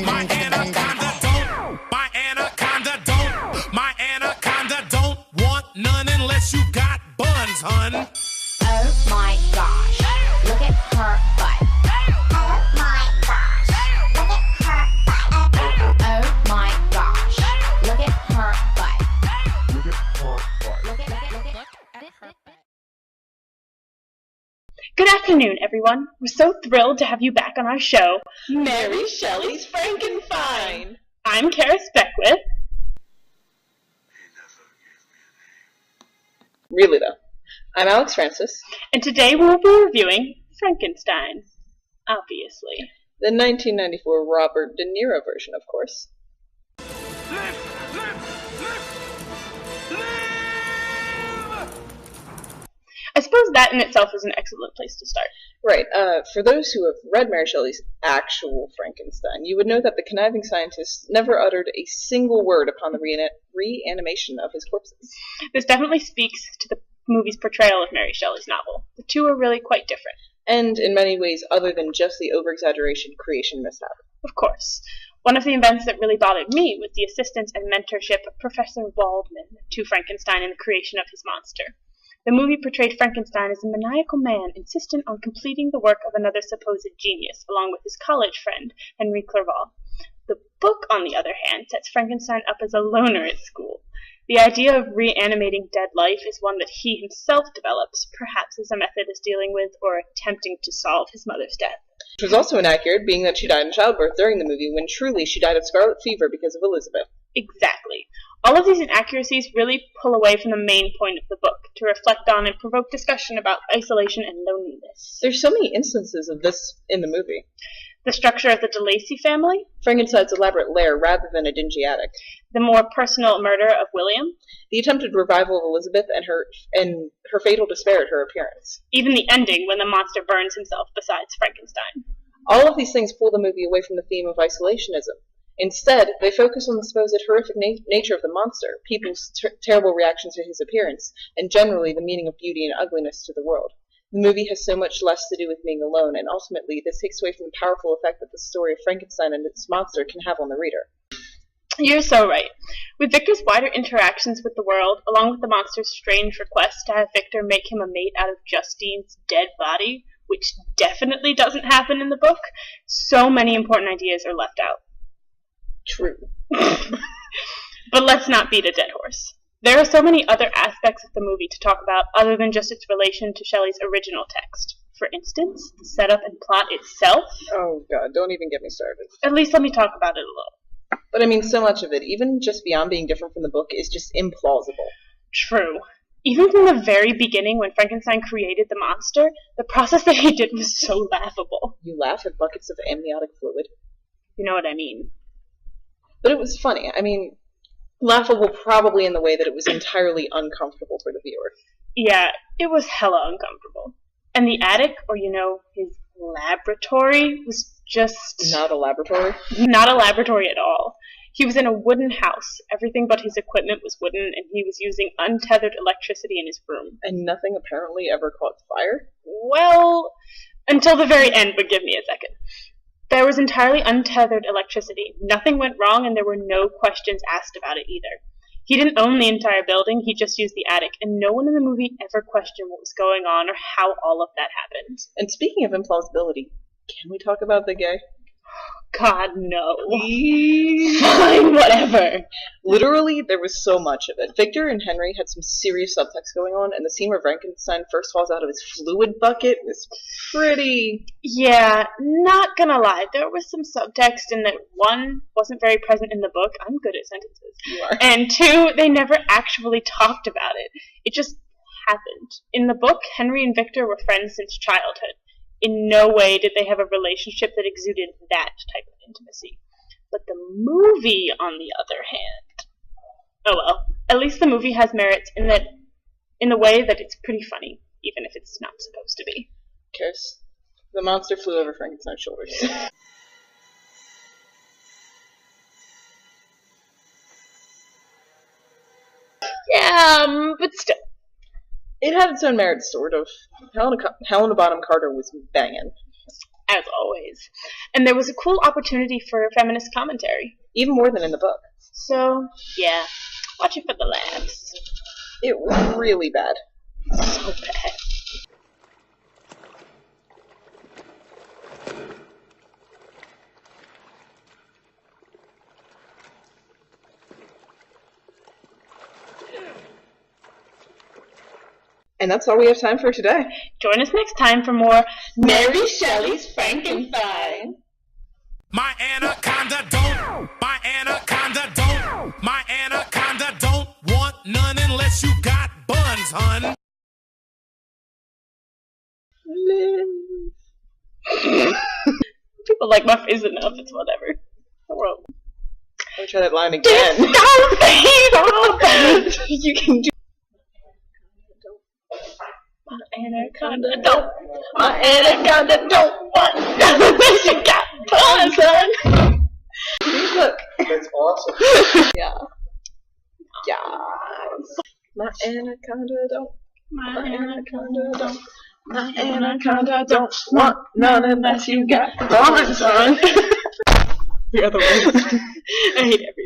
My anaconda don't. My anaconda don't. My anaconda don't want none unless you got buns, hun. Oh my gosh, look at her butt. Oh my gosh, look at her butt. Oh my gosh, look at her butt. Look at her butt. Look at her butt. Good afternoon, everyone. We're so thrilled to have you back on our show. Mary Shelley's Frankenstein. I'm Karis Beckwith. Really though. I'm Alex Francis. And today we'll be reviewing Frankenstein, obviously. The 1994 Robert De Niro version, of course. I suppose that in itself is an excellent place to start. Right, for those who have read Mary Shelley's actual Frankenstein, you would know that the conniving scientist never uttered a single word upon the reanimation of his corpses. This definitely speaks to the movie's portrayal of Mary Shelley's novel. The two are really quite different. And in many ways other than just the over-exaggeration creation mishap. Of course. One of the events that really bothered me was the assistance and mentorship of Professor Waldman to Frankenstein in the creation of his monster. The movie portrayed Frankenstein as a maniacal man insistent on completing the work of another supposed genius, along with his college friend, Henry Clerval. The book, on the other hand, sets Frankenstein up as a loner at school. The idea of reanimating dead life is one that he himself develops, perhaps as a method of dealing with or attempting to solve his mother's death. Which was also inaccurate, being that she died in childbirth during the movie, when truly she died of scarlet fever because of Elizabeth. Exactly. All of these inaccuracies really pull away from the main point of the book, to reflect on and provoke discussion about isolation and loneliness. There's so many instances of this in the movie. The structure of the DeLacy family, Frankenstein's elaborate lair rather than a dingy attic. the more personal murder of William, The attempted revival of Elizabeth and her fatal despair at her appearance. even the ending when the monster burns himself beside Frankenstein. All of these things pull the movie away from the theme of isolationism. Instead, they focus on the supposed horrific nature of the monster, people's terrible reactions to his appearance, and generally the meaning of beauty and ugliness to the world. The movie has so much less to do with being alone, and ultimately this takes away from the powerful effect that the story of Frankenstein and its monster can have on the reader. You're so right. With Victor's wider interactions with the world, along with the monster's strange request to have Victor make him a mate out of Justine's dead body, which definitely doesn't happen in the book, so many important ideas are left out. True. But let's not beat a dead horse. There are so many other aspects of the movie to talk about other than just its relation to Shelley's original text. For instance, the setup and plot itself. Oh god, don't even get me started. At least let me talk about it a little. But I mean, so much of it, even just beyond being different from the book, is just implausible. True. Even from the very beginning, when Frankenstein created the monster, the process that he did was so laughable. You laugh at buckets of amniotic fluid. You know what I mean. But it was funny. I mean, laughable probably in the way that it was entirely uncomfortable for the viewer. Yeah, it was hella uncomfortable. And the attic, or his laboratory, was just... Not a laboratory. Not a laboratory at all. He was in a wooden house. Everything but his equipment was wooden, and he was using untethered electricity in his room. And nothing apparently ever caught fire? Well, until the very end, but give me a second. There was entirely untethered electricity. Nothing went wrong, and there were no questions asked about it either. He didn't own the entire building, he just used the attic, and no one in the movie ever questioned what was going on or how all of that happened. And speaking of implausibility, can we talk about the gay? God, no. Please. Fine, whatever. Literally, there was so much of it. Victor and Henry had some serious subtext going on, and the scene where Frankenstein first falls out of his fluid bucket was pretty... Yeah, not gonna lie, there was some subtext in that one, wasn't very present in the book. I'm good at sentences. You are. And two, they never actually talked about it. It just happened. In the book, Henry and Victor were friends since childhood. In no way did they have a relationship that exuded that type of intimacy. But the movie, on the other hand... Oh well, at least the movie has merits in the way that it's pretty funny, even if it's not supposed to be. Kiss. The monster flew over Frankenstein's shoulders. Yeah, but still. It had its own merits, sort of. Helena Bonham Carter was banging. as always. And there was a cool opportunity for feminist commentary. Even more than in the book. So, yeah, watch it for the laughs. It was really bad. So bad. And that's all we have time for today. Join us next time for more Mary Shelley's Frankenstein. My anaconda don't. My anaconda don't. My anaconda don't want none unless you got buns, hun. People like my face enough, it's whatever. Well, Let me try that line again. You can do. My anaconda don't. My anaconda don't want none unless you got buns, son. Look. That's awesome. Yeah. Yeah. My anaconda don't. My anaconda don't. My anaconda don't want none unless you got buns, son. The other one. I hate everything.